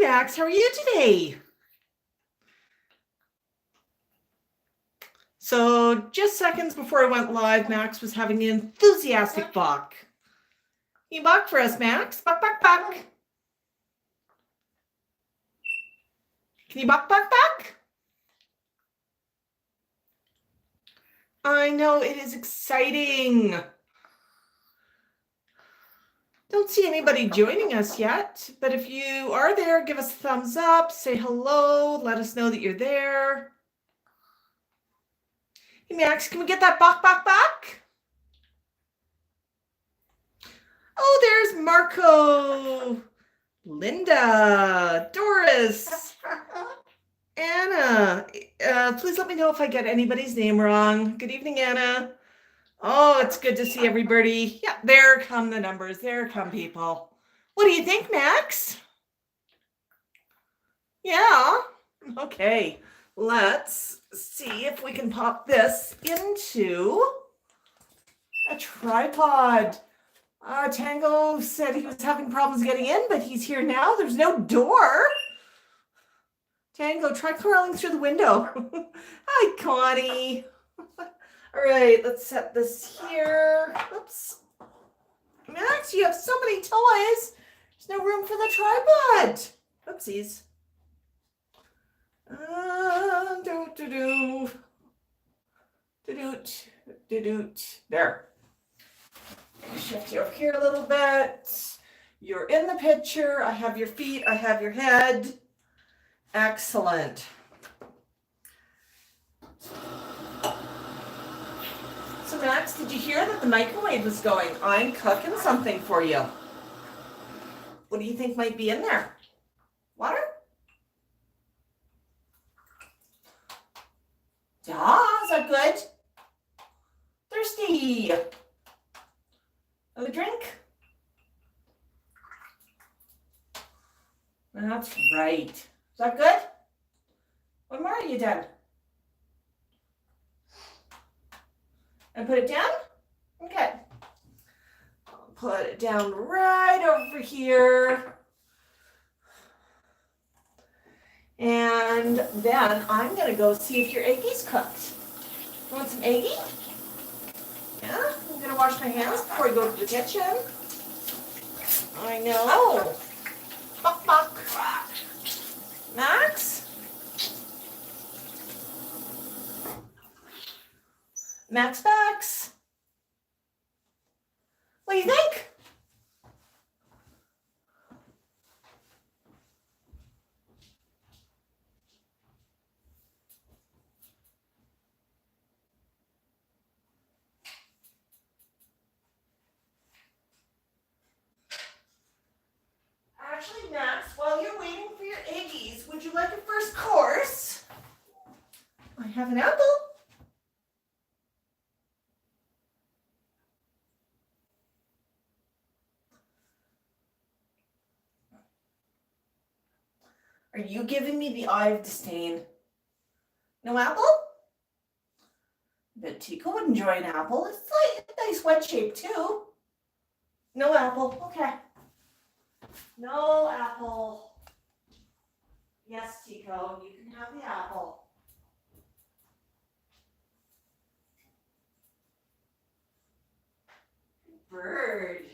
Max. How are you today? So just seconds before I went live, Max was having an enthusiastic balk. Can you balk for us, Max? Balk, balk, balk. Can you balk, balk, balk? I know, it is exciting. Don't see anybody joining us yet, but if you are there, give us a thumbs up, say hello, let us know that you're there. Hey, Max, can we get that balk, balk, balk? Oh, there's Marco, Linda, Doris, Anna. Please let me know if I get anybody's name wrong. Good evening, Anna. Oh, it's good to see everybody. Yeah, there come the numbers. There come people. What do you think, Max? Yeah. Okay. Let's see if we can pop this into a tripod. Tango said he was having problems getting in, but he's here now. There's no door. Tango, try crawling through the window. Hi, Connie. All right, let's set this here. Oops. Max, you have so many toys. There's no room for the tripod. Oopsies. There. Shift you over here a little bit. You're in the picture. I have your feet. I have your head. Excellent. So Max, did you hear that the microwave was going? I'm cooking something for you. What do you think might be in there? Water? Yeah, is that good? Thirsty. Have a drink? That's right. Is that good? One more, are you done? And put it down? Okay. I'll put it down right over here. And then I'm going to go see if your eggie's cooked. You want some eggie? Yeah, I'm going to wash my hands before I go to the kitchen. I know. Buck, buck. Max? Max Bax? What do you think? Actually, Max, while you're waiting for your eggies, would you like a first course? I have an apple. Are you giving me the eye of disdain? No apple? But Tico would enjoy an apple. It's like a nice wet shape too. No apple. Okay. No apple. Yes, Tico, you can have the apple. Bird.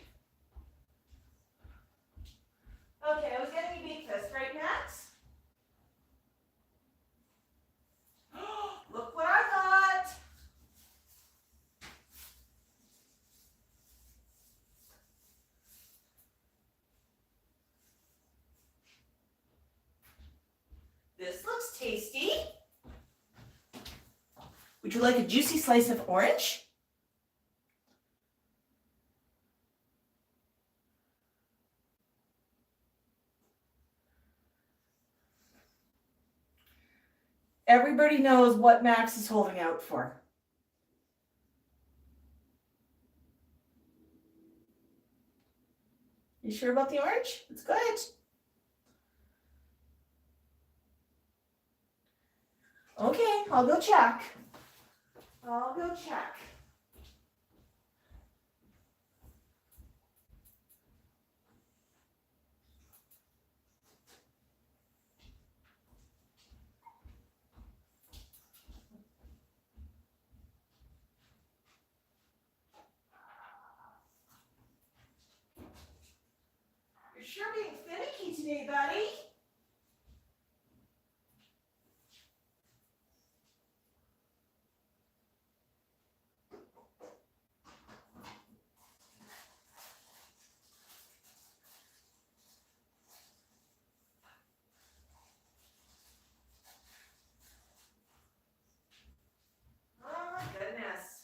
Okay, I was getting you beat this, right, Max? Look what I got. This looks tasty. Would you like a juicy slice of orange? Everybody knows what Max is holding out for. You sure about the orange? It's good. Okay, I'll go check. I'll go check. Okay, buddy. Oh my goodness.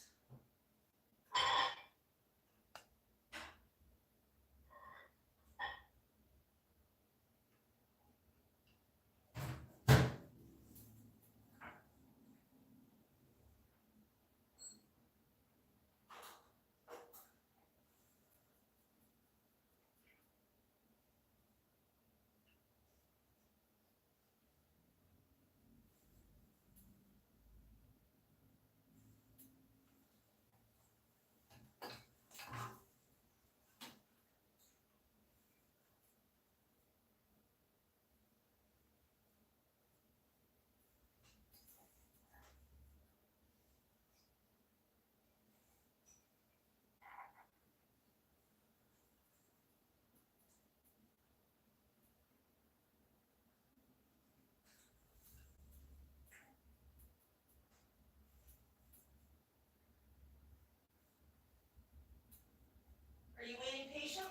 Are you waiting patiently?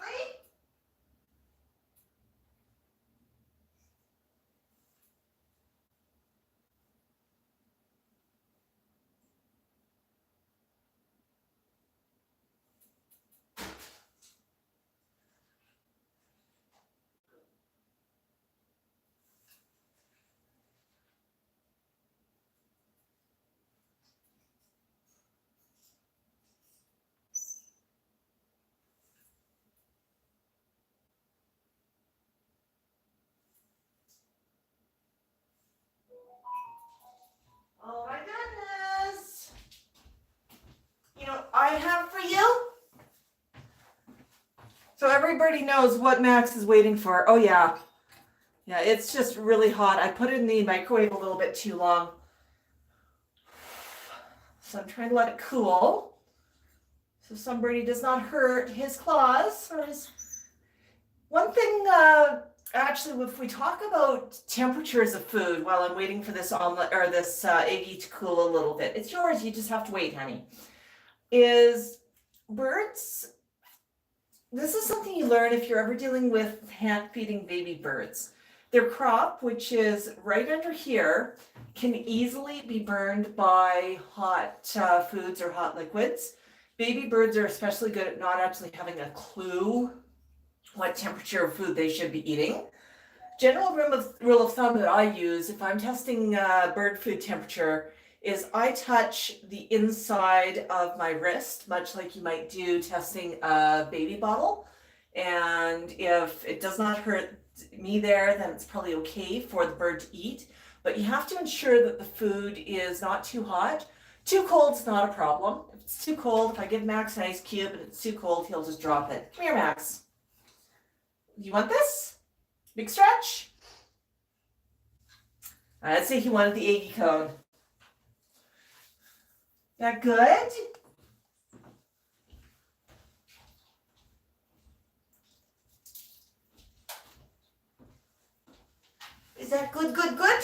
Oh my goodness. You know what I have for you? So everybody knows what Max is waiting for. Oh yeah. Yeah, it's just really hot. I put it in the microwave a little bit too long. So I'm trying to let it cool. So somebody does not hurt his claws or his... One thing, actually, if we talk about temperatures of food while I'm waiting for this omelet or this eggie to cool a little bit, it's yours. You just have to wait, honey. Is birds. This is something you learn if you're ever dealing with hand feeding baby birds. Their crop, which is right under here, can easily be burned by hot foods or hot liquids. Baby birds are especially good at not actually having a clue what temperature of food they should be eating. General rule of thumb that I use if I'm testing bird food temperature is I touch the inside of my wrist, much like you might do testing a baby bottle. And if it does not hurt me there, then it's probably okay for the bird to eat. But you have to ensure that the food is not too hot. Too cold's not a problem. If it's too cold, if I give Max an ice cube and it's too cold, he'll just drop it. Come here, Max. You want this? Big stretch? Let's say he wanted the eggie cone. That good? Is that good, good, good?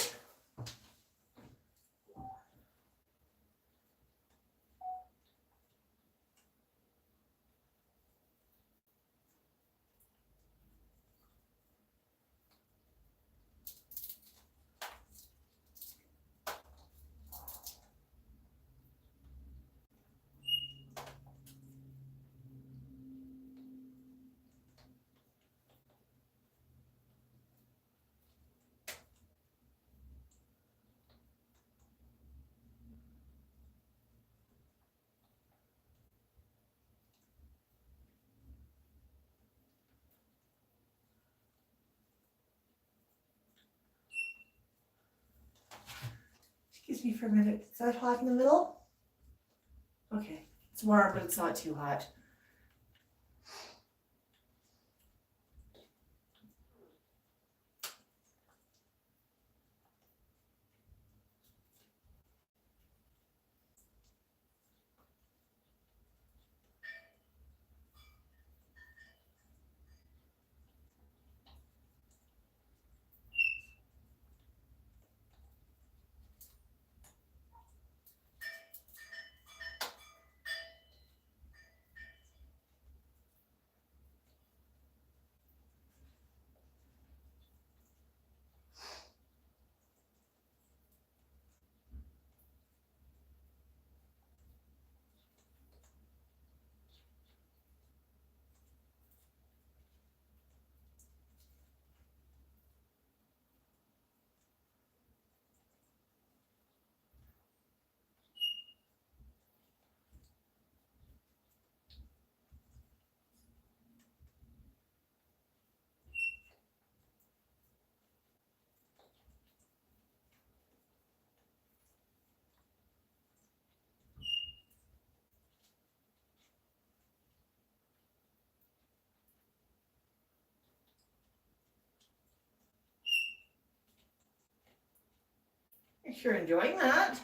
Excuse me for a minute. Is that hot in the middle? Okay. It's warm, but it's not too hot. If you're enjoying that.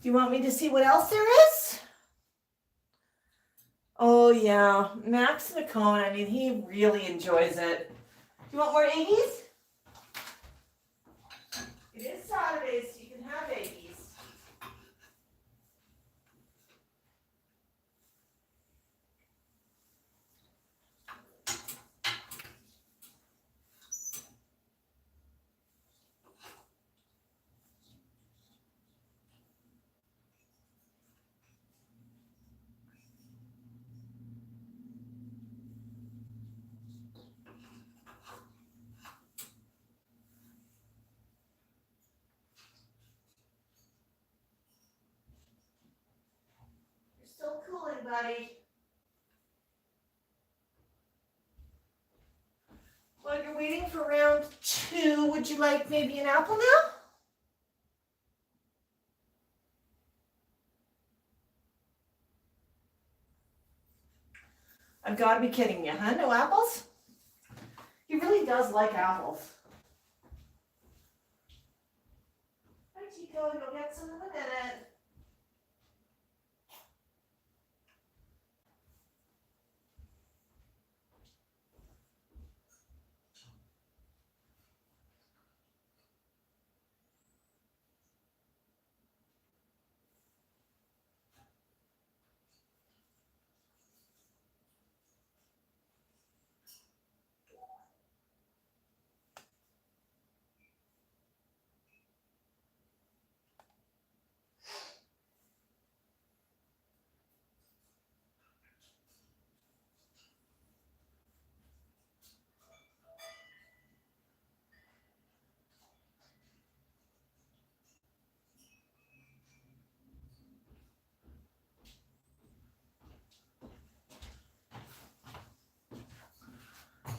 Do you want me to see what else there is? Oh yeah, Max McCone, I mean, he really enjoys it. Do you want more eggies? It is Saturday, so you can have eggies. You're still cooling, buddy. While you're waiting for round 2, would you like maybe an apple now? I've got to be kidding you, huh? No apples? He really does like apples. Hi, Chico. You'll get some in a minute.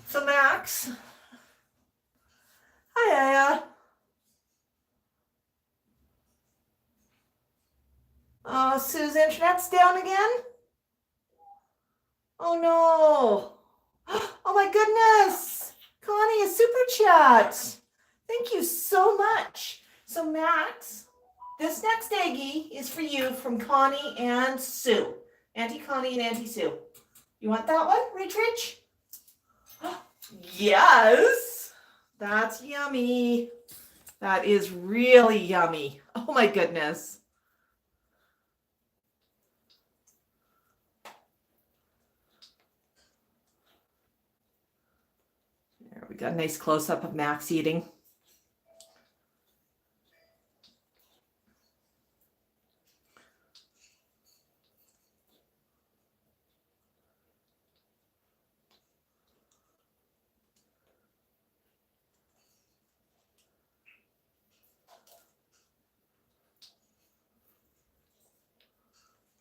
So Max. Hi, Aya. Sue's internet's down again? Oh no. Oh my goodness. Connie, a super chat. Thank you so much. So Max, this next eggie is for you from Connie and Sue. Auntie Connie and Auntie Sue. You want that one, Rich? Yes. That's yummy. That is really yummy. Oh my goodness. There, we got a nice close-up of Max eating.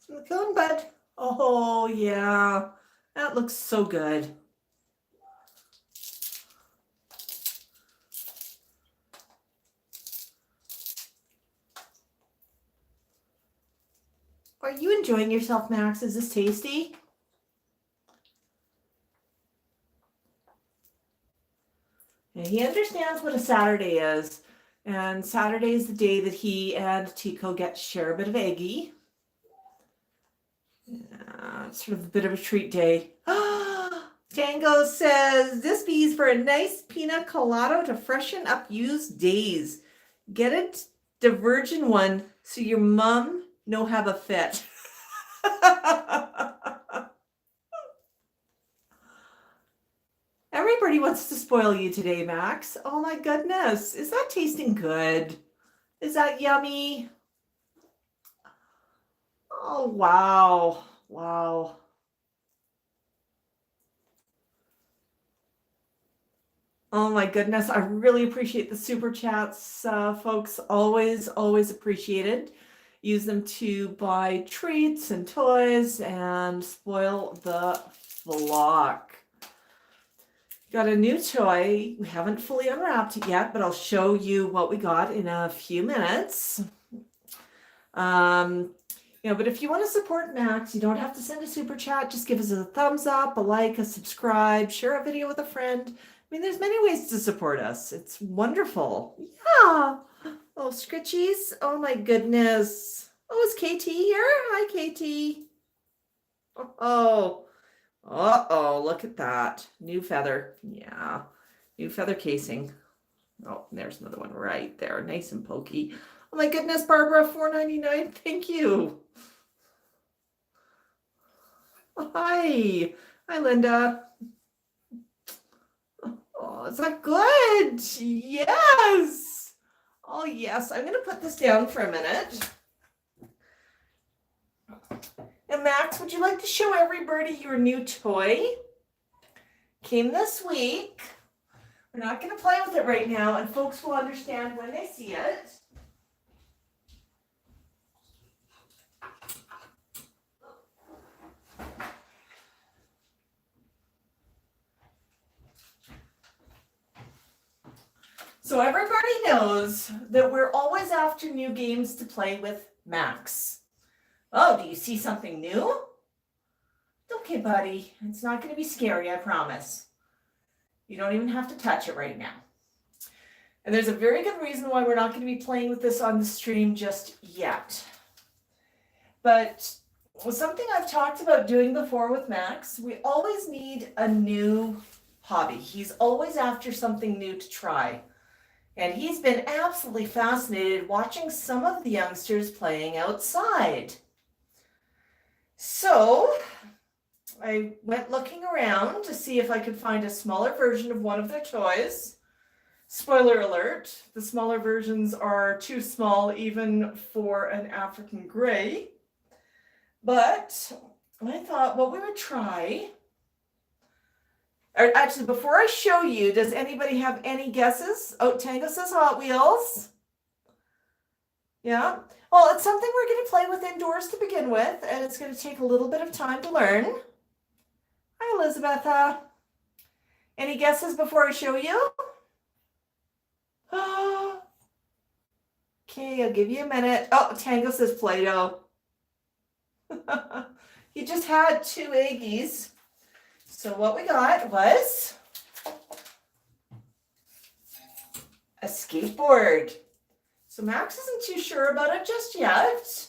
How's it going, bud? Oh, yeah. That looks so good. Are you enjoying yourself, Max? Is this tasty? And he understands what a Saturday is. And Saturday is the day that he and Tico get to share a bit of eggie. It's sort of a bit of a treat day. Tango says, this bees for a nice pina colada to freshen up used days. Get it the virgin one so your mum no have a fit. Everybody wants to spoil you today, Max. Oh my goodness. Is that tasting good? Is that yummy? Oh, wow. Wow. Oh my goodness. I really appreciate the super chats, folks. Always appreciated. use them to buy treats and toys and spoil the flock. Got a new toy. We haven't fully unwrapped it yet, but I'll show you what we got in a few minutes. But if you want to support Max, you don't have to send a super chat. Just give us a thumbs up, a like, a subscribe, share a video with a friend. I mean, there's many ways to support us. It's wonderful. Yeah. Oh, Scritchies. Oh my goodness. Oh, is KT here? Hi, KT. Oh. Uh-oh, look at that. New feather. Yeah. New feather casing. Oh, there's another one right there. Nice and pokey. Oh my goodness, Barbara, $4.99. Thank you. Hi. Hi, Linda. Oh, is that good? Yes. Oh, yes. I'm going to put this down for a minute. And Max, would you like to show everybody your new toy? Came this week. We're not going to play with it right now, and folks will understand when they see it. So everybody knows that we're always after new games to play with Max. Oh, do you see something new? Okay, buddy. It's not going to be scary, I promise. You don't even have to touch it right now. And there's a very good reason why we're not going to be playing with this on the stream just yet. But something I've talked about doing before with Max, we always need a new hobby. He's always after something new to try. And he's been absolutely fascinated watching some of the youngsters playing outside. So I went looking around to see if I could find a smaller version of one of their toys. Spoiler alert, the smaller versions are too small even for an African gray. But I thought what we would try, or actually before I show you, does anybody have any guesses? Oh, Tango says Hot Wheels. Yeah. Well, it's something we're going to play with indoors to begin with, and it's going to take a little bit of time to learn. Hi, Elizabeth. Any guesses before I show you? Okay, I'll give you a minute. Oh, Tango says Play-Doh. He just had 2 Aggies. So what we got was a skateboard. So Max isn't too sure about it just yet.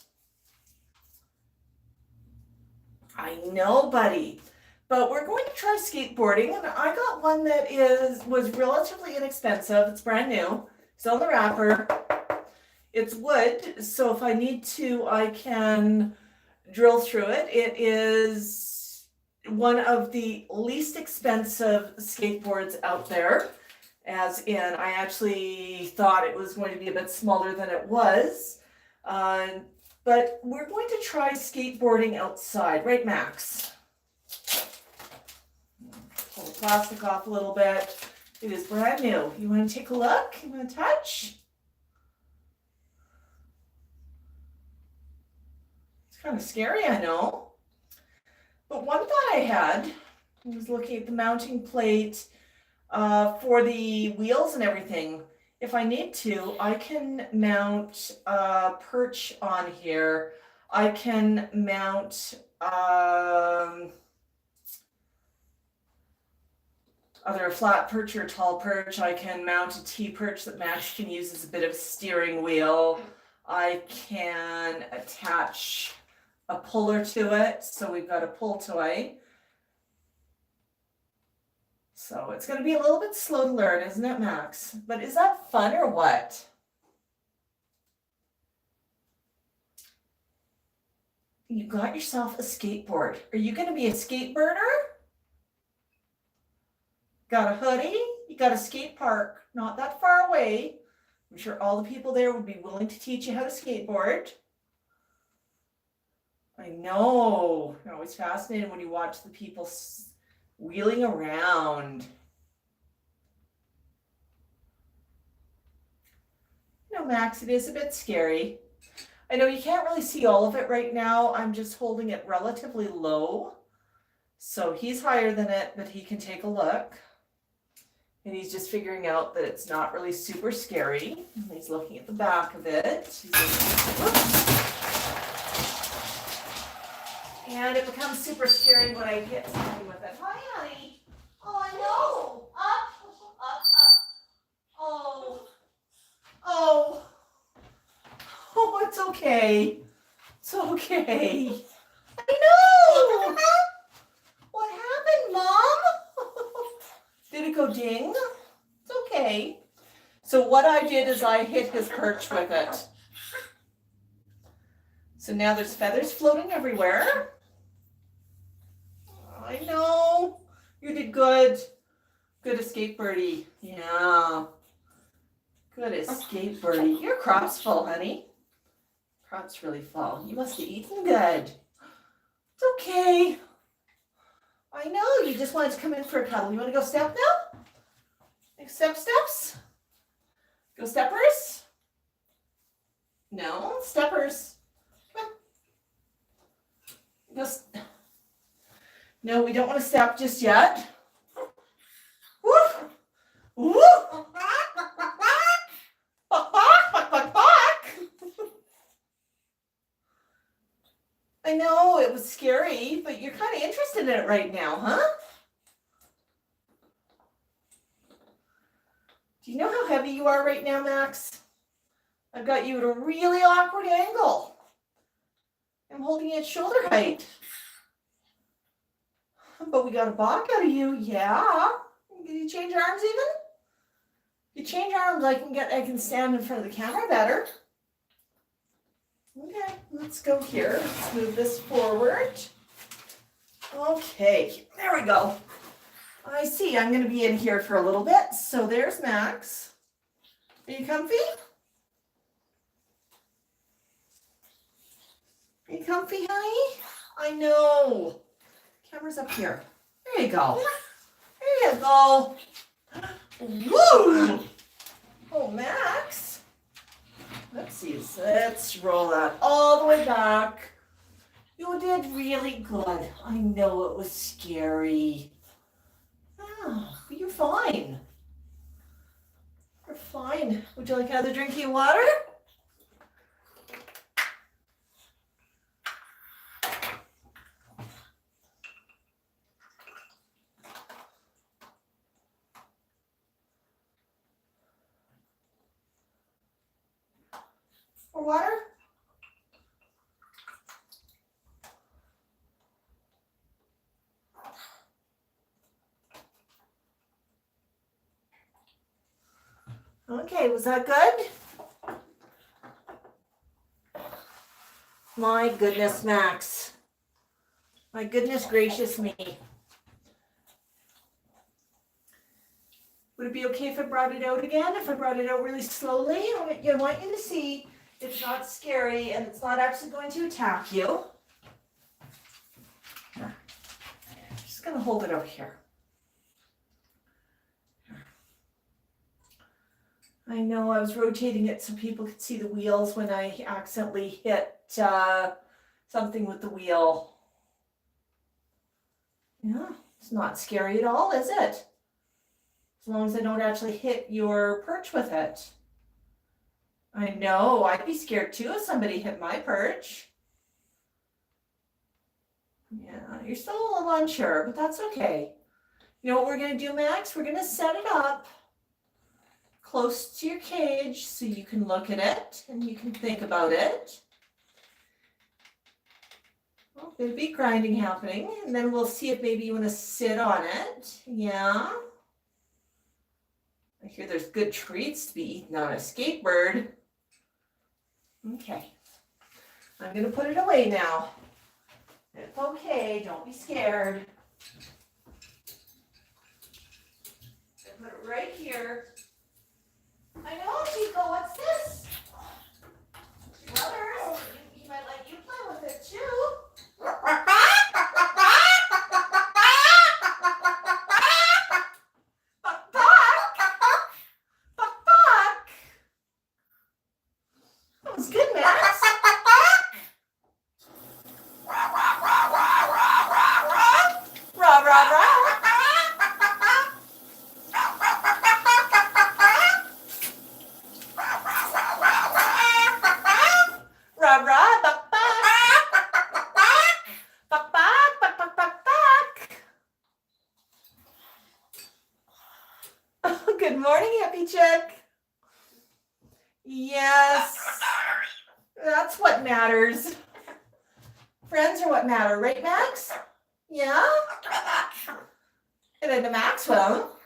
I know, buddy. But we're going to try skateboarding, and I got one that was relatively inexpensive. It's brand new. It's on the wrapper. It's wood, so if I need to, I can drill through it. It is one of the least expensive skateboards out there. As in, I actually thought it was going to be a bit smaller than it was. But we're going to try skateboarding outside, right, Max? Pull the plastic off a little bit. It is brand new. You want to take a look? You want to touch? It's kind of scary, I know. But one thought I had, I was looking at the mounting plate for the wheels and everything. If I need to, I can mount a perch on here. I can mount either a flat perch or a tall perch. I can mount a T-perch that Max can use as a bit of a steering wheel. I can attach a puller to it, so we've got a pull toy. So it's going to be a little bit slow to learn, isn't it, Max? But is that fun or what? You got yourself a skateboard. Are you going to be a skateboarder? Got a hoodie? You got a skate park not that far away. I'm sure all the people there would be willing to teach you how to skateboard. I know. You're always fascinated when you watch the people wheeling around. You know, Max, it is a bit scary. I know you can't really see all of it right now. I'm just holding it relatively low. So he's higher than it, but he can take a look. And he's just figuring out that it's not really super scary. And he's looking at the back of it. And it becomes super scary when I hit something with it. Hi, honey. Oh, I know. Up, up, up. Oh. Oh. Oh, it's okay. It's okay. I know. What happened, Mom? Did it go ding? It's okay. So what I did is I hit his perch with it. So now there's feathers floating everywhere. I know. You did good. Good escape, birdie. Yeah. Good escape, birdie. Your crop's full, honey. Crop's really full. You must have eaten good. It's okay. I know. You just wanted to come in for a cuddle. You want to go step now? Steps? Go steppers? No, steppers. Come on. No, we don't want to step just yet. Woof! Woof! I know, it was scary, but you're kind of interested in it right now, huh? Do you know how heavy you are right now, Max? I've got you at a really awkward angle. I'm holding you at shoulder height. But we got a balk out of you, yeah. Did you change arms even? If you change arms, I can stand in front of the camera better. Okay, let's go here. Let's move this forward. Okay, there we go. I see I'm going to be in here for a little bit. So there's Max. Are you comfy? Are you comfy, honey? I know. Camera's up here. There you go. There you go. Woo! Oh, Max. Let's see. Let's roll that all the way back. You did really good. I know it was scary. Oh, but you're fine. You're fine. Would you like another drink of water? Or water? Okay, was that good? My goodness, Max. My goodness gracious me. Would it be okay if I brought it out again? If I brought it out really slowly? I want you to see it's not scary and it's not actually going to attack you. I'm just going to hold it out here. I know I was rotating it so people could see the wheels when I accidentally hit something with the wheel. Yeah, it's not scary at all, is it? As long as I don't actually hit your perch with it. I know, I'd be scared too if somebody hit my perch. Yeah, you're still a little unsure, but that's okay. You know what we're going to do, Max? We're going to set it up close to your cage so you can look at it and you can think about it. Well, there'll be grinding happening, and then we'll see if maybe you want to sit on it. Yeah. I hear there's good treats to be eaten on a skateboard. Okay. I'm going to put it away now. It's okay. Don't be scared. I'm going to put it right here. I know, Chico. What's this? Brothers. He might let you play with it too. Buck, buck. Buck, buck. That was good, Max. Rah, rah, buck, buck. Buck, buck, buck, buck, buck, buck. Good morning, Happy Chick. Yes, that's what matters. Friends are what matter, right, Max? Yeah? And then the Maxwell.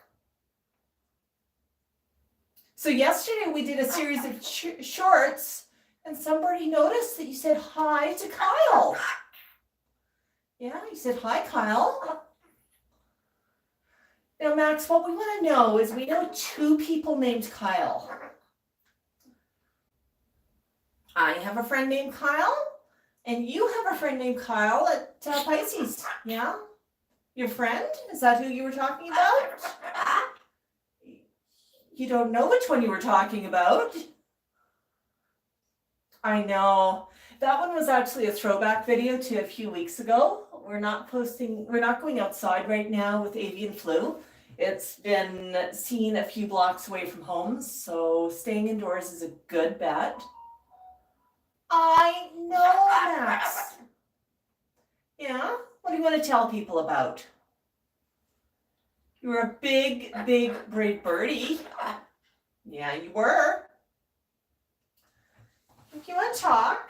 So yesterday we did a series of shorts, and somebody noticed that you said hi to Kyle. Yeah, you said hi, Kyle. Now, Max, what we want to know is we know 2 people named Kyle. I have a friend named Kyle, and you have a friend named Kyle at Pisces. Yeah? Your friend? Is that who you were talking about? You don't know which one you were talking about. I know. That one was actually a throwback video to a few weeks ago. We're not going outside right now with avian flu. It's been seen a few blocks away from home, so staying indoors is a good bet. I know, Max. Yeah? What do you want to tell people about? You were a big, big, brave birdie. Yeah, you were. If you want to talk.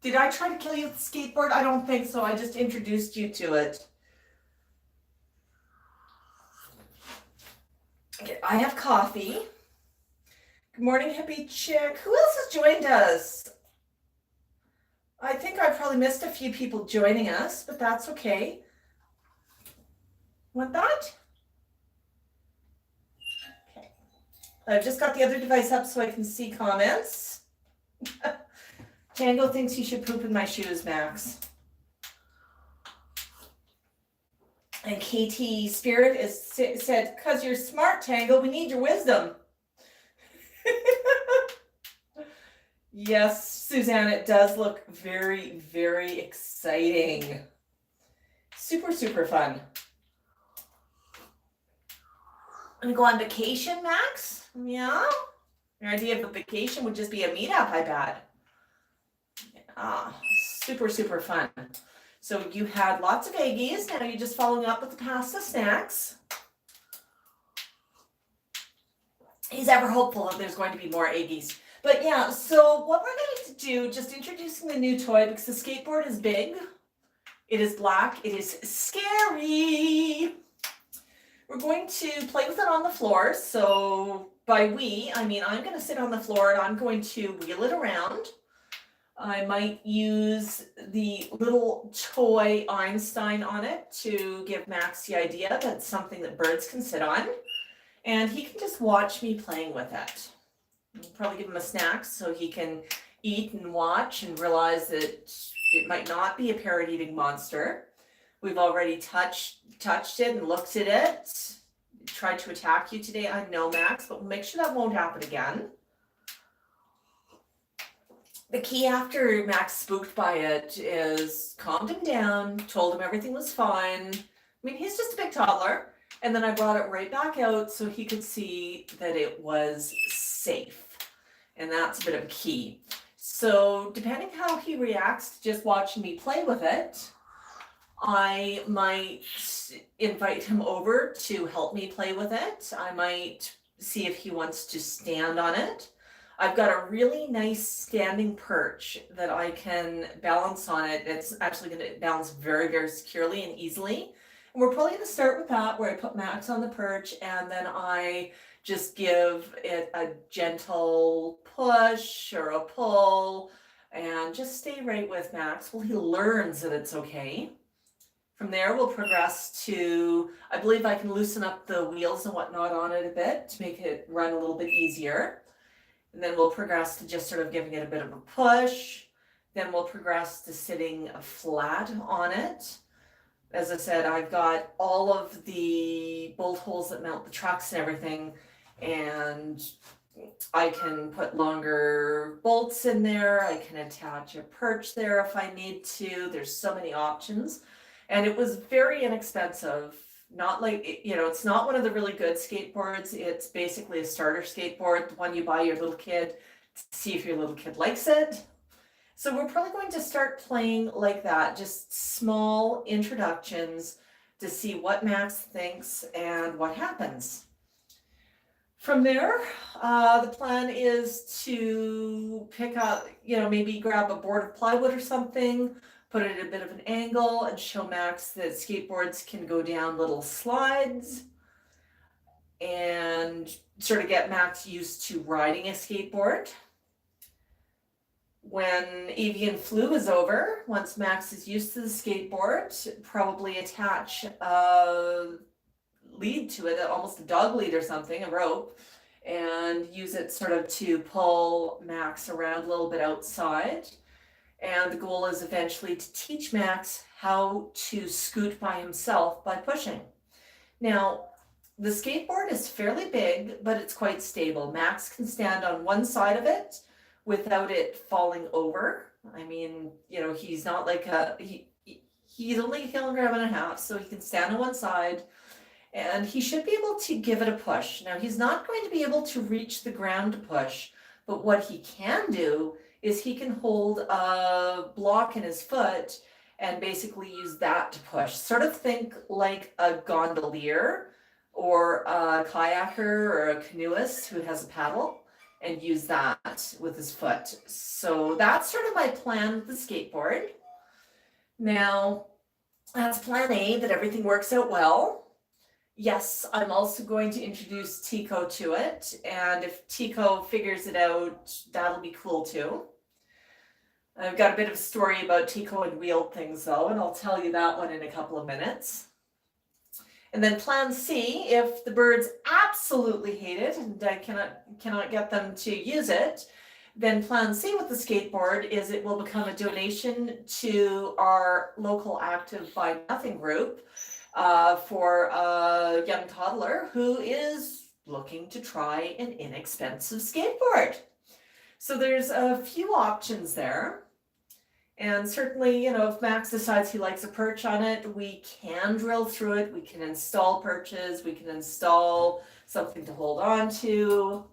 Did I try to kill you with the skateboard? I don't think so. I just introduced you to it. Okay, I have coffee. Good morning, Happy Chick. Who else has joined us? I think I probably missed a few people joining us, but that's okay. Want that? Okay. I've just got the other device up so I can see comments. Tango thinks you should poop in my shoes, Max. And KT Spirit is said, because you're smart, Tango, we need your wisdom. Yes, Suzanne, it does look very, very exciting. Super, super fun. I'm gonna go on vacation, Max? Yeah? Your idea of a vacation would just be a meetup, I bet. Super, super fun. So you had lots of eggies. Now you're just following up with the pasta snacks. He's ever hopeful that there's going to be more eggies. But yeah, so what we're going to do, just introducing the new toy, because the skateboard is big. It is black. It is scary. We're going to play with it on the floor. So by we, I mean I'm going to sit on the floor and I'm going to wheel it around. I might use the little toy Einstein on it to give Max the idea that it's something that birds can sit on. And he can just watch me playing with it. I'll probably give him a snack so he can eat and watch and realize that it might not be a parrot-eating monster. We've already touched it and looked at it. It tried to attack you today. I know, Max, but we'll make sure that won't happen again. The key after Max spooked by it is calmed him down, told him everything was fine. I mean, he's just a big toddler. And then I brought it right back out so he could see that it was safe. And that's a bit of a key. So depending how he reacts to just watching me play with it, I might invite him over to help me play with it. I might see if he wants to stand on it. I've got a really nice standing perch that I can balance on it. It's actually going to balance very, very securely and easily. And we're probably going to start with that, where I put Max on the perch and then I just give it a gentle push or a pull and just stay right with Max while he learns that it's okay. From there, we'll progress to, I believe I can loosen up the wheels and whatnot on it a bit to make it run a little bit easier. And then we'll progress to just sort of giving it a bit of a push. Then we'll progress to sitting flat on it. As I said, I've got all of the bolt holes that mount the trucks and everything, and I can put longer bolts in there. I can attach a perch there if I need to. There's so many options. And it was very inexpensive. Not like, you know, it's not one of the really good skateboards. It's basically a starter skateboard, the one you buy your little kid to see if your little kid likes it. So we're probably going to start playing like that, just small introductions to see what Max thinks and what happens. From there, the plan is to pick up, you know, maybe grab a board of plywood or something, put it at a bit of an angle and show Max that skateboards can go down little slides and sort of get Max used to riding a skateboard. When avian flu is over, once Max is used to the skateboard, probably attach a lead to it, almost a dog lead or something, a rope, and use it sort of to pull Max around a little bit outside. And the goal is eventually to teach Max how to scoot by himself by pushing. Now, the skateboard is fairly big, but it's quite stable. Max can stand on one side of it without it falling over. I mean, you know, he's not like he's only a kilogram and a half, so he can stand on one side and he should be able to give it a push. Now, he's not going to be able to reach the ground to push, but what he can do is he can hold a block in his foot and basically use that to push. Sort of think like a gondolier or a kayaker or a canoeist who has a paddle, and use that with his foot. So that's sort of my plan with the skateboard. Now, that's plan A, that everything works out well. Yes, I'm also going to introduce Tico to it, and if Tico figures it out, that'll be cool too. I've got a bit of a story about Tico and wheeled things though, and I'll tell you that one in a couple of minutes. And then plan C, if the birds absolutely hate it and I cannot get them to use it, then plan C with the skateboard is it will become a donation to our local Active Buy Nothing group for a young toddler who is looking to try an inexpensive skateboard. So there's a few options there. And certainly, you know, if Max decides he likes a perch on it, we can drill through it. We can install perches. We can install something to hold on to.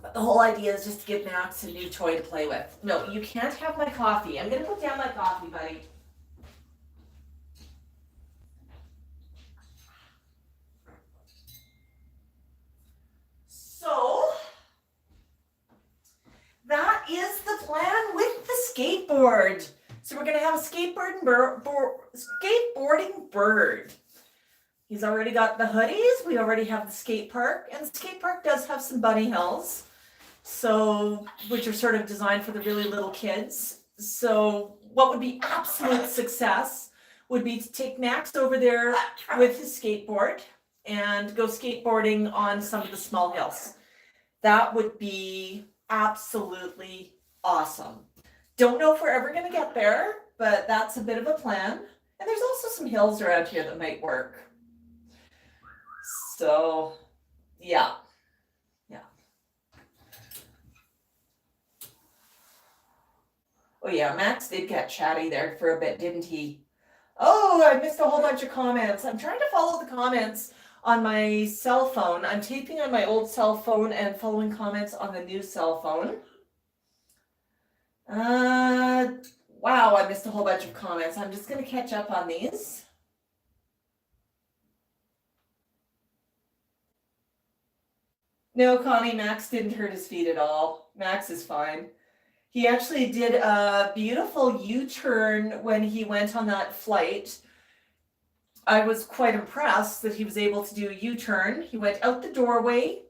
But the whole idea is just to give Max a new toy to play with. No, you can't have my coffee. I'm going to put down my coffee, buddy. So that is the plan with the skateboard. So we're going to have a skateboarding bird. He's already got the hoodies. We already have the skate park. And the skate park does have some bunny hills, so which are sort of designed for the really little kids. So what would be absolute success would be to take Max over there with his skateboard and go skateboarding on some of the small hills. That would be absolutely awesome. Don't know if we're ever going to get there, but that's a bit of a plan. And there's also some hills around here that might work. So, yeah. Oh yeah, Max did get chatty there for a bit, didn't he? Oh, I missed a whole bunch of comments. I'm trying to follow the comments on my cell phone. I'm taping on my old cell phone and following comments on the new cell phone. Wow, I missed a whole bunch of comments. I'm just going to catch up on these. No, Connie, Max didn't hurt his feet at all. Max is fine. He actually did a beautiful U-turn when he went on that flight. I was quite impressed that he was able to do a U-turn. He went out the doorway,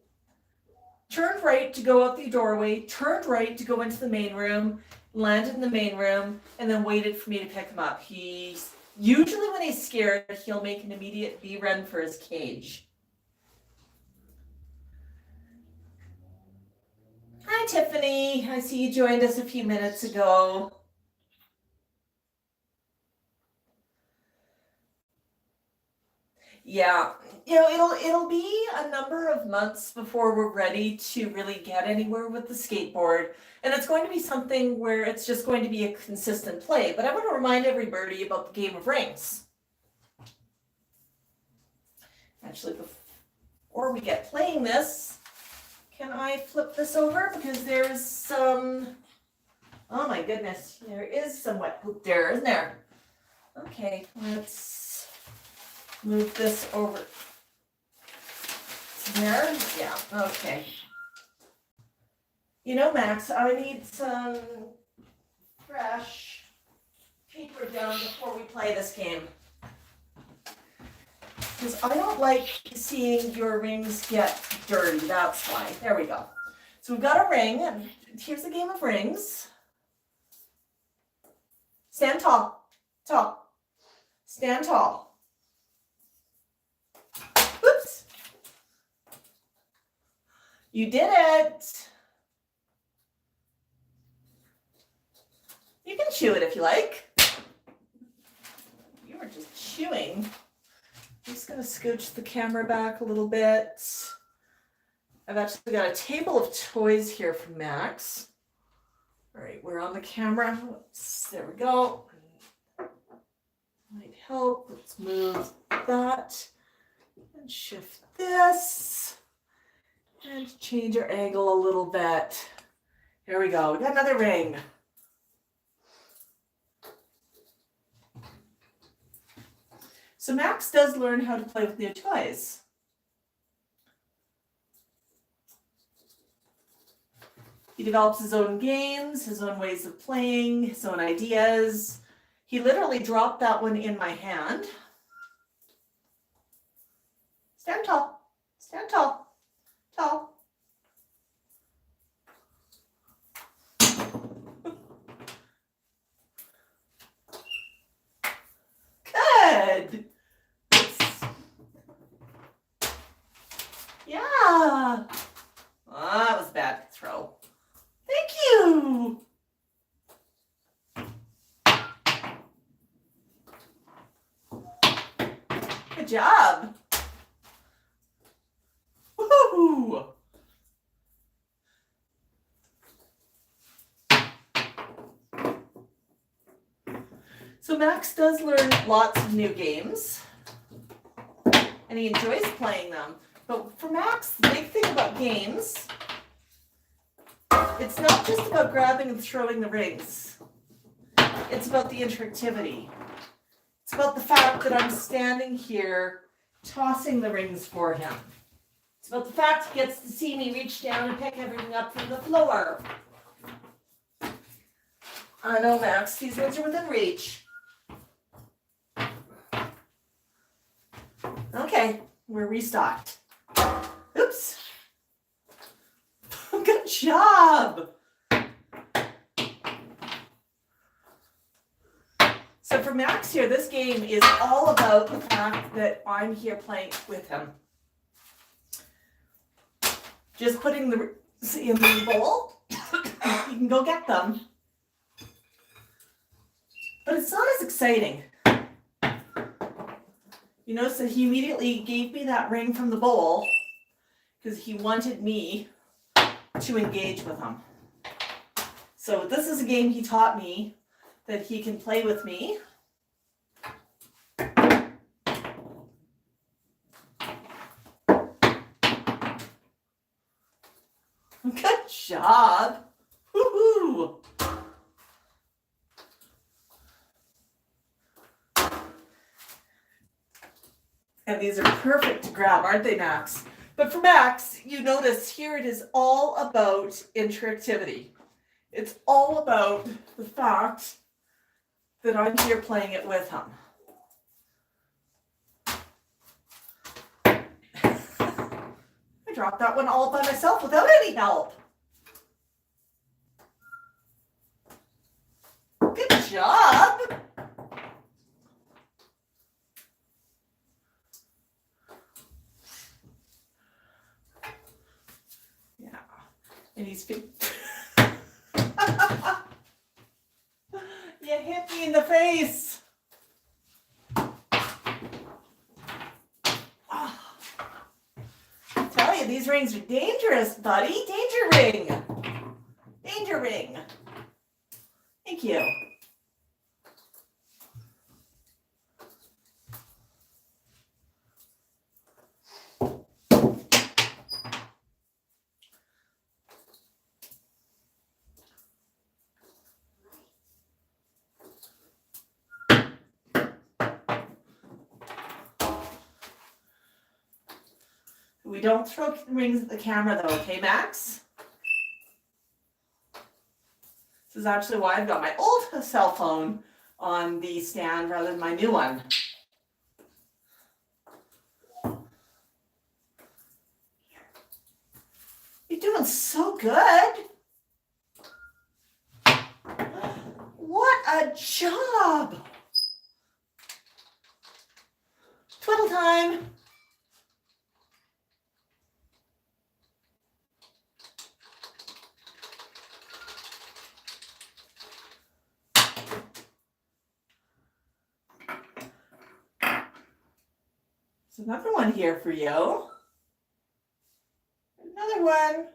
turned right to go out the doorway, turned right to go into the main room, landed in the main room, and then waited for me to pick him up. Usually when he's scared, he'll make an immediate B-run for his cage. Hi, Tiffany. I see you joined us a few minutes ago. Yeah, it'll be a number of months before we're ready to really get anywhere with the skateboard. And it's going to be something where it's just going to be a consistent play. But I want to remind everybody about the game of rings. Actually, before we get playing this, can I flip this over? Because there's some, oh my goodness, there is some wet poop there, isn't there? Okay, let's move this over. There, yeah, okay. You know, Max, I need some fresh paper down before we play this game. Because I don't like seeing your rings get dirty, that's why. There we go. So we've got a ring, and here's the game of rings. Stand tall, tall, stand tall. Oops. You did it. You can chew it if you like. You were just chewing. I'm just going to scooch the camera back a little bit. I've actually got a table of toys here for Max. All right, we're on the camera. Oops, there we go. Might help. Let's move that and shift this and change our angle a little bit. Here we go. We got another ring. So Max does learn how to play with new toys. He develops his own games, his own ways of playing, his own ideas. He literally dropped that one in my hand. Stand tall, stand tall, tall. Good. Yeah. Oh, that was a bad throw. Thank you. Good job. Woo-hoo. So Max does learn lots of new games, and he enjoys playing them. But for Max, the big thing about games, it's not just about grabbing and throwing the rings. It's about the interactivity. It's about the fact that I'm standing here tossing the rings for him. It's about the fact he gets to see me reach down and pick everything up from the floor. I know, Max, these ones are within reach. Okay, we're restocked. Oops. Good job. So for Max here, this game is all about the fact that I'm here playing with him. Just putting the rings in the bowl. You can go get them. But it's not as exciting. You notice that he immediately gave me that ring from the bowl because he wanted me to engage with him. So this is a game he taught me that he can play with me. Good job. Woohoo! And these are perfect to grab, aren't they, Max? But for Max, you notice here it is all about interactivity. It's all about the fact that I'm here playing it with him. I dropped that one all by myself without any help. Good job. Yeah. And he's You hit me in the face. I tell you, these rings are dangerous, buddy. Danger ring. Danger ring. Thank you. We don't throw rings at the camera though, okay, Max? This is actually why I've got my old cell phone on the stand rather than my new one. You're doing so good. What a job. Twiddle time. There's another one here for you. Another one.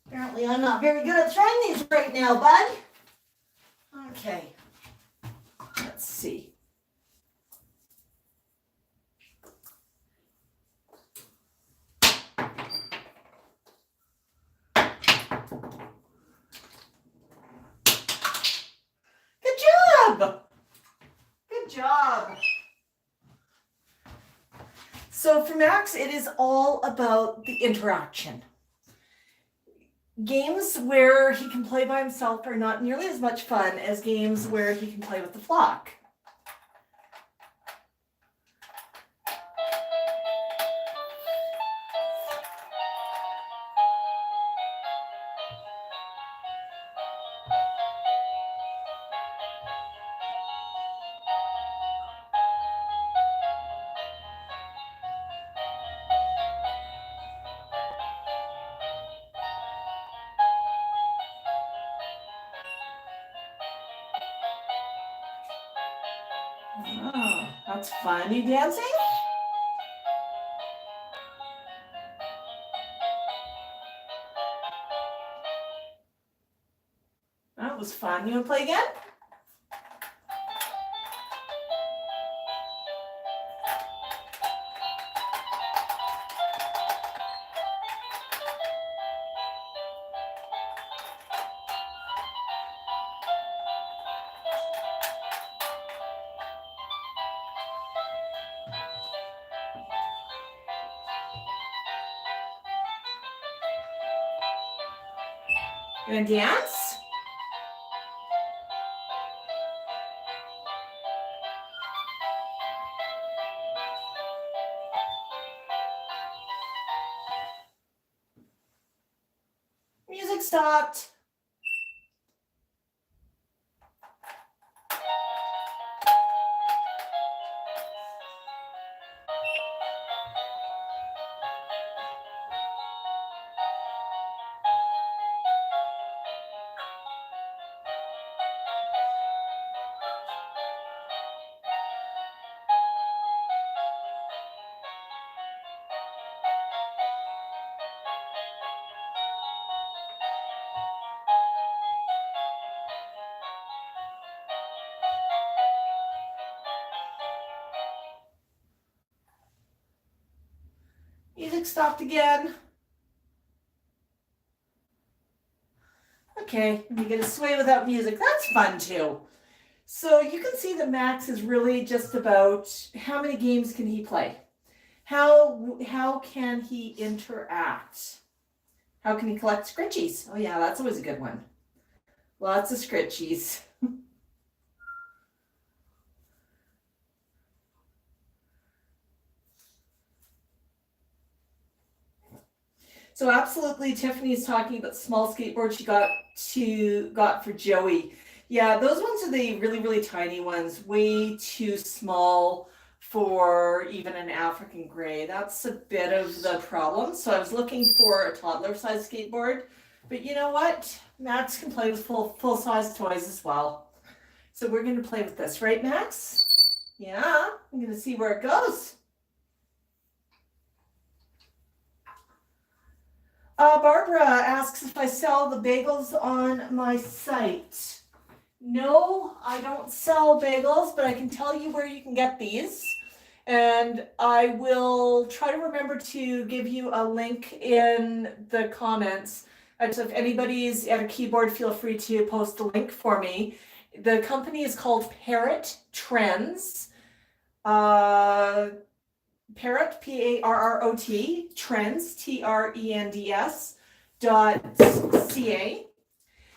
Apparently I'm not very good at throwing these right now, bud. Okay, let's see. Good job. Good job. So for Max, it is all about the interaction. Games where he can play by himself are not nearly as much fun as games where he can play with the flock. Oh, that's fun. You dancing? That was fun. You want to play again? You want to dance? Music stopped. Music stopped again. Okay, and you get to sway without music. That's fun too. So you can see that Max is really just about how many games can he play? How can he interact? How can he collect scritchies? Oh yeah, that's always a good one. Lots of scritchies. So absolutely, Tiffany's talking about the small skateboard she got for Joey. Yeah, those ones are the really, really tiny ones, way too small for even an African gray. That's a bit of the problem. So I was looking for a toddler size skateboard, but you know what? Max can play with full size toys as well. So we're going to play with this, right, Max? Yeah, I'm going to see where it goes. Barbara asks if I sell the bagels on my site. No, I don't sell bagels, but I can tell you where you can get these. And I will try to remember to give you a link in the comments. So if anybody's at a keyboard, feel free to post a link for me. The company is called Parrot Trends. Parrot, Parrot, Trends, TRENDS.ca.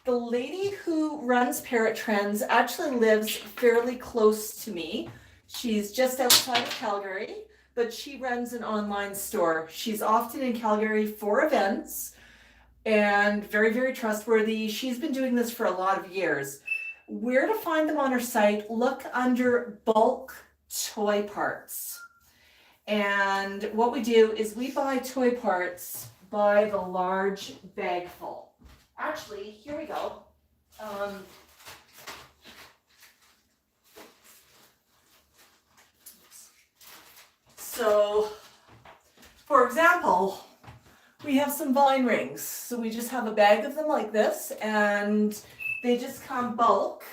The lady who runs Parrot Trends actually lives fairly close to me. She's just outside of Calgary, but she runs an online store. She's often in Calgary for events and very, very trustworthy. She's been doing this for a lot of years. Where to find them on her site, look under bulk toy parts. And what we do is we buy toy parts by the large bag full. Actually, here we go. So, for example, we have some vine rings. So we just have a bag of them like this, and they just come bulk.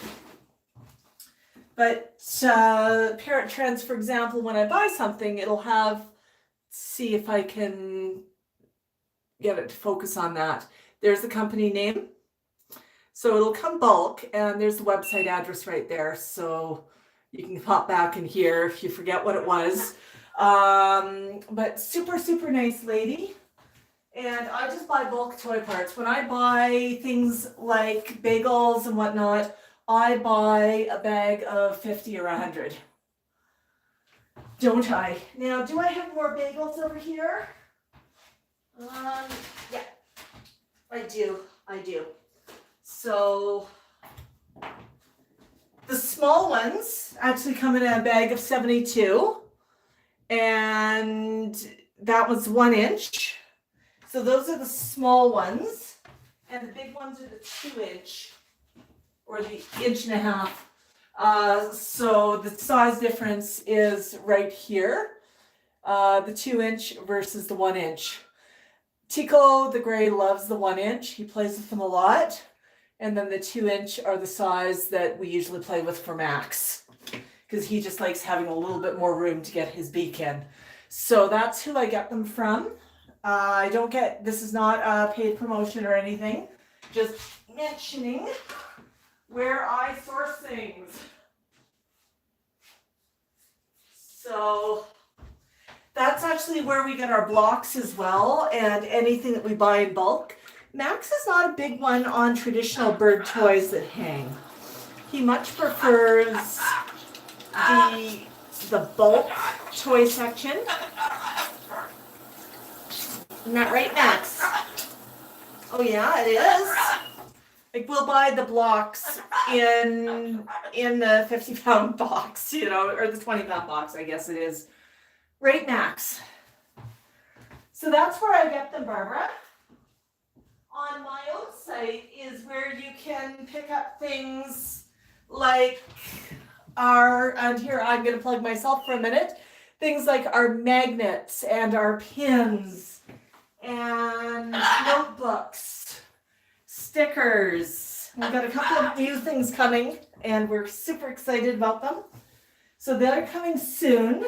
But Parrot Trends, for example, when I buy something, it'll have, see if I can get it to focus on that. There's the company name. So it'll come bulk, and there's the website address right there. So you can pop back in here if you forget what it was. But super, super nice lady. And I just buy bulk toy parts. When I buy things like bagels and whatnot, I buy a bag of 50 or 100. Don't I? Now, do I have more bagels over here? Yeah, I do. So the small ones actually come in a bag of 72, and that was 1 inch. So those are the small ones, and the big ones are the 2-inch or the 1.5 inch. So the size difference is right here, the 2-inch versus the 1 inch. Tico the Gray loves the 1 inch. He plays with them a lot. And then the 2-inch are the size that we usually play with for Max, because he just likes having a little bit more room to get his beak in. So that's who I get them from. I don't get, this is not a paid promotion or anything, just mentioning where I source things. So that's actually where we get our blocks as well, and anything that we buy in bulk. Max is not a big one on traditional bird toys that hang. He much prefers the bulk toy section. Isn't that right, Max? Oh yeah, it is. Like, we'll buy the blocks in the 50-pound box, you know, or the 20-pound box, I guess it is. Right, Max? So that's where I get them, Barbara. On my own site is where you can pick up things like and here I'm going to plug myself for a minute, things like our magnets and our pins and notebooks, stickers. We've got a couple of new things coming, and we're super excited about them. So they're coming soon.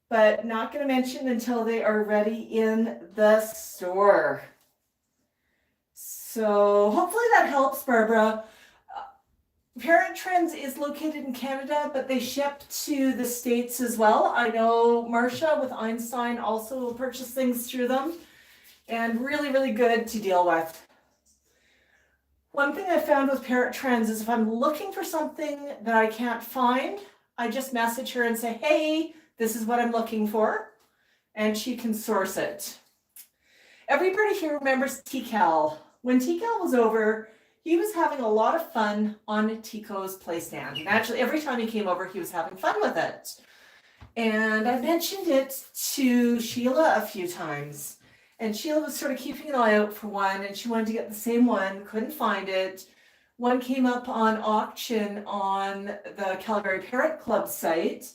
but not going to mention until they are ready in the store. So hopefully that helps, Barbara. Parent Trends is located in Canada, but they ship to the States as well. I know Marcia with Einstein also will purchase things through them, and really, really good to deal with. One thing I found with Parent Trends is if I'm looking for something that I can't find, I just message her and say, hey, this is what I'm looking for, and she can source it. Everybody here remembers TCal. When TCal was over, he was having a lot of fun on Tico's play stand. And actually, every time he came over, he was having fun with it. And I mentioned it to Sheila a few times. And Sheila was sort of keeping an eye out for one, and she wanted to get the same one, couldn't find it. One came up on auction on the Calgary Parrot Club site,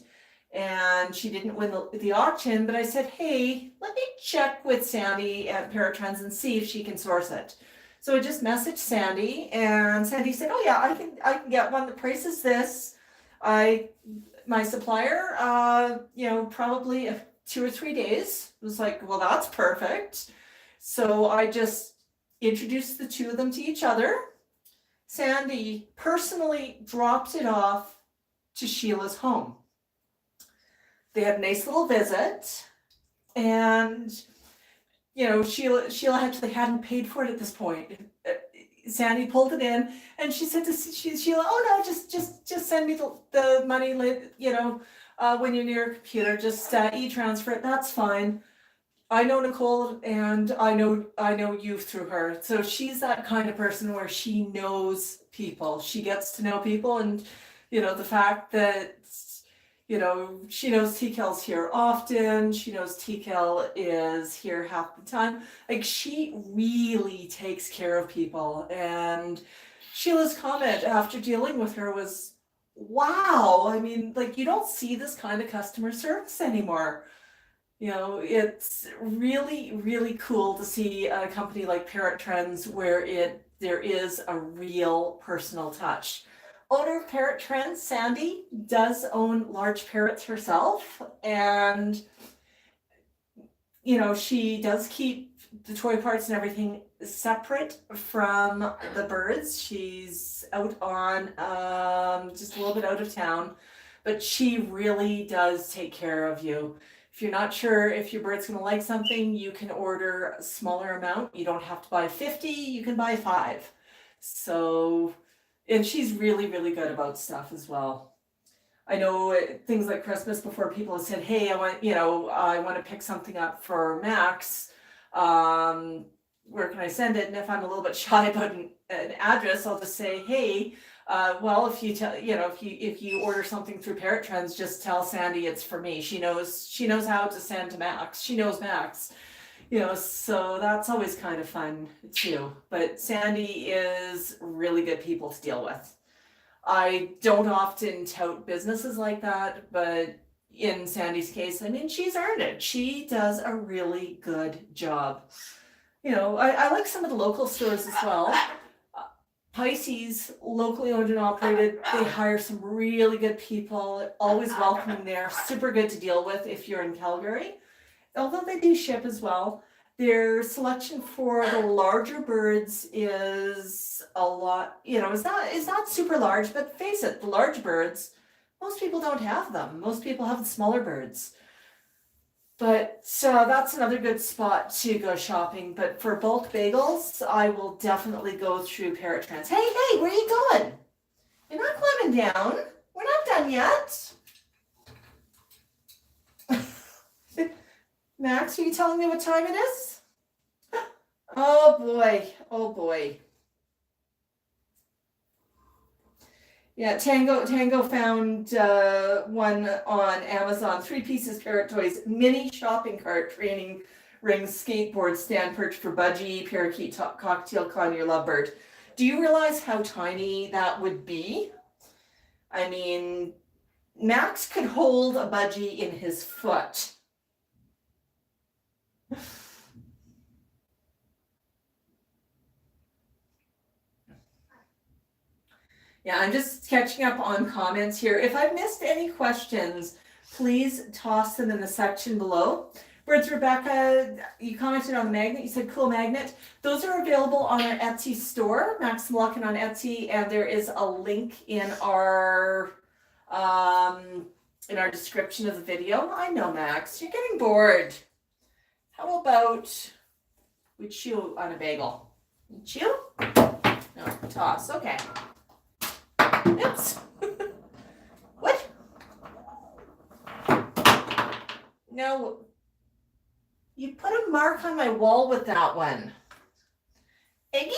and she didn't win the auction, but I said, hey, let me check with Sandy at Parrot Trends and see if she can source it. So I just messaged Sandy, and Sandy said, oh yeah, I can get one. The price is this. My supplier, probably 2 or 3 days. It was like, well, that's perfect. So I just introduced the two of them to each other. Sandy personally dropped it off to Sheila's home. They had a nice little visit, and Sheila actually hadn't paid for it at this point. Sandy pulled it in, and she said to Sheila, "Oh no, just send me the money. When you're near your computer, just e-transfer it. That's fine. I know Nicole, and I know you through her. So she's that kind of person where she knows people. She gets to know people, and the fact that." She knows TCal's here often. She knows TCal is here half the time. Like, she really takes care of people. And Sheila's comment after dealing with her was, wow, I mean, like, you don't see this kind of customer service anymore. It's really, really cool to see a company like Parrot Trends where there is a real personal touch. Owner of Parrot Trends, Sandy, does own large parrots herself, and she does keep the toy parts and everything separate from the birds. She's out on just a little bit out of town, but she really does take care of you. If you're not sure if your bird's going to like something, you can order a smaller amount. You don't have to buy 50, you can buy 5. And she's really, really good about stuff as well. I know things like Christmas before, people have said, hey, I want to pick something up for Max. Where can I send it? And if I'm a little bit shy about an address, I'll just say, hey, if you order something through Parrot Trends, just tell Sandy it's for me. She knows how to send to Max. She knows Max. So that's always kind of fun too. But Sandy is really good people to deal with. I don't often tout businesses like that, but in Sandy's case, I mean, she's earned it. She does a really good job. I like some of the local stores as well. Pisces, locally owned and operated, they hire some really good people, always welcoming there, super good to deal with if you're in Calgary. Although they do ship as well, their selection for the larger birds is a lot, it's not super large, but face it, the large birds, most people don't have them. Most people have the smaller birds. But that's another good spot to go shopping. But for bulk bagels, I will definitely go through Parrot Trends. Hey, where are you going? You're not climbing down. We're not done yet. Max, are you telling me what time it is? Oh boy. Yeah, Tango found one on Amazon, 3 pieces parrot toys, mini shopping cart, training rings, skateboard, stand perch for budgie, parakeet, cocktail, conure, lovebird. Do you realize how tiny that would be? I mean, Max could hold a budgie in his foot. Yeah, I'm just catching up on comments here. If I've missed any questions, please toss them in the section below. Birds Rebecca, you commented on the magnet. You said cool magnet. Those are available on our Etsy store, Max Moluccan on Etsy, and there is a link in our description of the video. I know, Max, you're getting bored. How about we chew on a bagel? Chew? No, toss. Okay. Oops. What? No. You put a mark on my wall with that one. Eggy?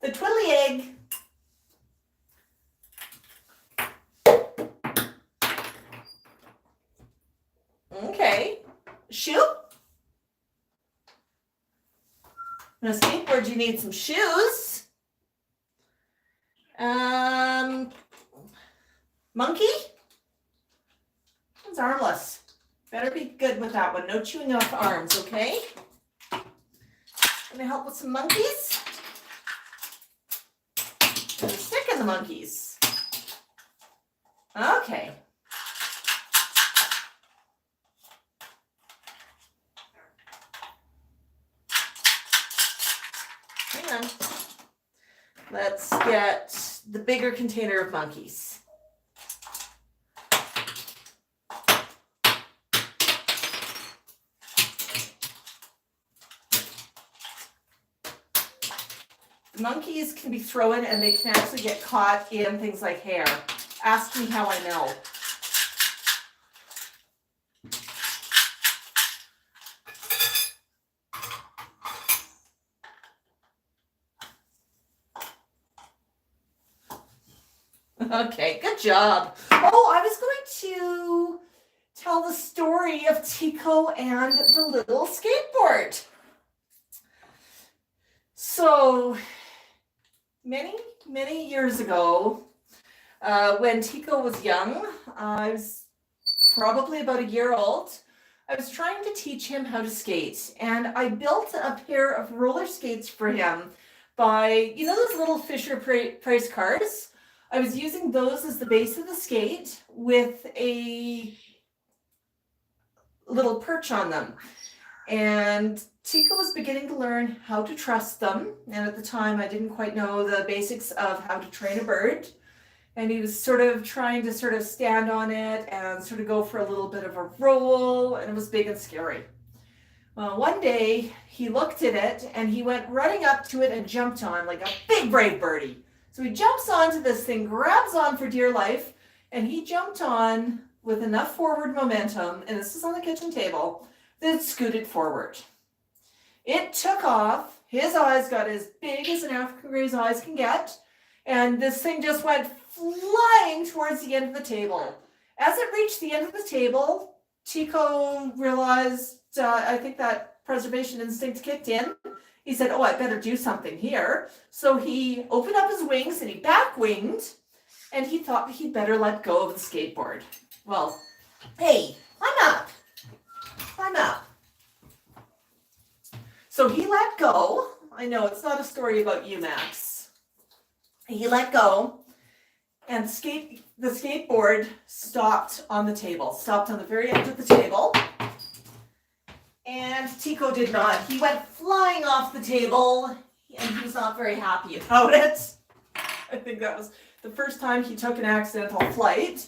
The twiddly egg. Okay. Shoe? On a skateboard, you need some shoes. Monkey? It's armless. Better be good with that one. No chewing off arms, okay? Gonna help with some monkeys. And a stick in the monkeys. Okay. Hang on. Let's get the bigger container of monkeys. Monkeys can be thrown and they can actually get caught in things like hair. Ask me how I know. Okay, good job. Oh, I was going to tell the story of Tico and the little skateboard. So, many years ago, when Tico was young, I was probably about a year old, I was trying to teach him how to skate, and I built a pair of roller skates for him by, you know those little Fisher-Price cars? I was using those as the base of the skate with a little perch on them. And Tico was beginning to learn how to trust them. And at the time, I didn't quite know the basics of how to train a bird. And he was sort of trying to sort of stand on it and sort of go for a little bit of a roll. And it was big and scary. Well, one day he looked at it and he went running up to it and jumped on like a big brave birdie. So he jumps onto this thing, grabs on for dear life, and he jumped on with enough forward momentum, and this is on the kitchen table, that it scooted forward. It took off. His eyes got as big as an African gray's eyes can get, and this thing just went flying towards the end of the table. As it reached the end of the table, Tico realized, I think that preservation instinct kicked in. He said, oh, I better do something here. So he opened up his wings and he back winged, and he thought he'd better let go of the skateboard. Well, hey, climb up. Climb up. So he let go. I know it's not a story about you, Max. He let go, and the skateboard stopped on the table, stopped on the very edge of the table. And Tico did not. He went flying off the table, and he was not very happy about it. I think that was the first time he took an accidental flight.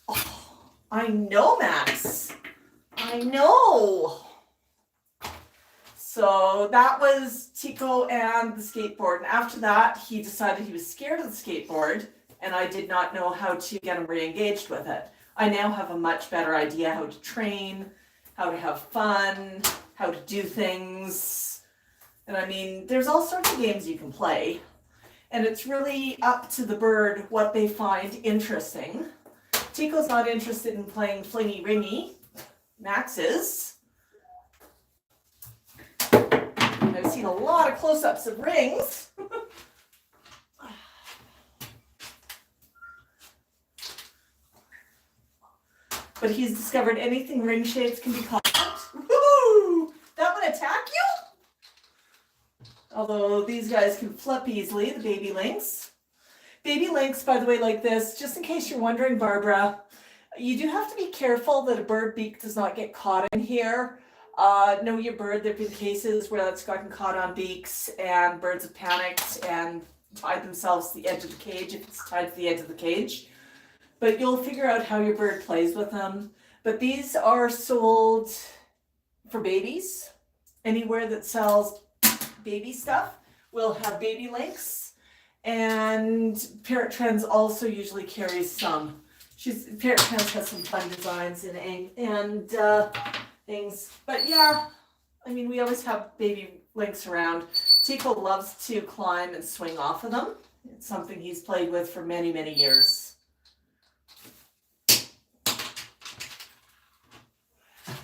Oh, I know, Max. I know. So that was Tico and the skateboard. And after that, he decided he was scared of the skateboard, and I did not know how to get him re-engaged with it. I now have a much better idea how to train, how to have fun, how to do things. And I mean, there's all sorts of games you can play. And it's really up to the bird what they find interesting. Tico's not interested in playing flingy ringy. Max is. I've seen a lot of close-ups of rings. But he's discovered anything ring shaped can be caught. Woo! That would attack you? Although these guys can flip easily, the baby lynx. Baby lynx, by the way, like this, just in case you're wondering, Barbara, you do have to be careful that a bird beak does not get caught in here. Know your bird. There have been cases where that's gotten caught on beaks and birds have panicked and tied themselves to the edge of the cage if it's tied to the edge of the cage. But you'll figure out how your bird plays with them. But these are sold for babies. Anywhere that sells baby stuff will have baby lynx. And Parrot Trends also usually carries some. Parrot Trends has some fun designs and things. But yeah, I mean, we always have baby lynx around. Tico loves to climb and swing off of them. It's something he's played with for many, many years.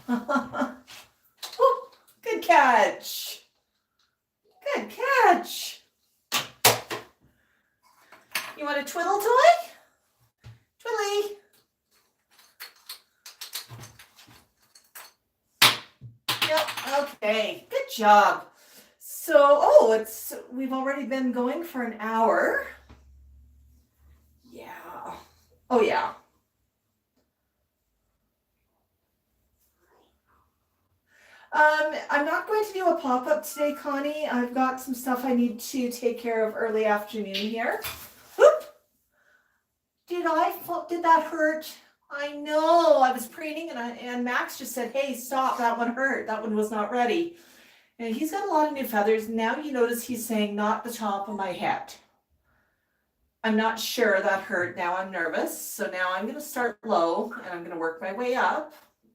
Ooh, good catch. Good catch. You want a twiddle toy? Twiddly. Yep, okay, good job. So, we've already been going for an hour. Yeah. Oh, yeah. I'm not going to do a pop-up today, Connie. I've got some stuff I need to take care of early afternoon here. Whoop. Did that hurt? I know. I was preening and Max just said, hey, stop. That one hurt. That one was not ready. And he's got a lot of new feathers. Now you notice he's saying, not the top of my head. I'm not sure that hurt. Now I'm nervous. So now I'm going to start low and I'm going to work my way up.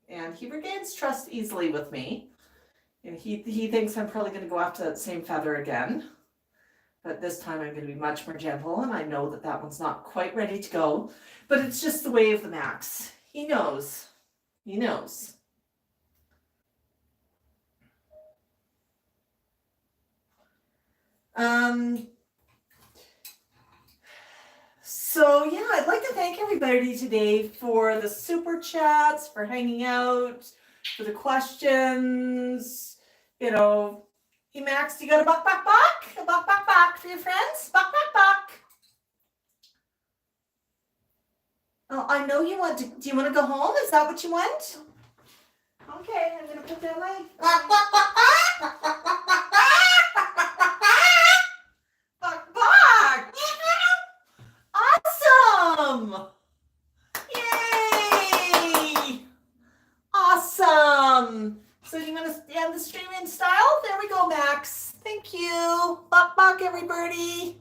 And he regains trust easily with me. And he thinks I'm probably going to go after that same feather again. But this time I'm going to be much more gentle. And I know that that one's not quite ready to go. But it's just the way of the Max. He knows. He knows. So yeah, I'd like to thank everybody today for the super chats, for hanging out, for the questions. You know, hey Max, you got a buck for your friends? Buck. Oh, I know you want to. Do you want to go home? Is that what you want? Okay, I'm gonna put that away. Buck. Awesome! Yay! Awesome! So you want to end the stream in style? There we go, Max. Thank you. Buck, everybody.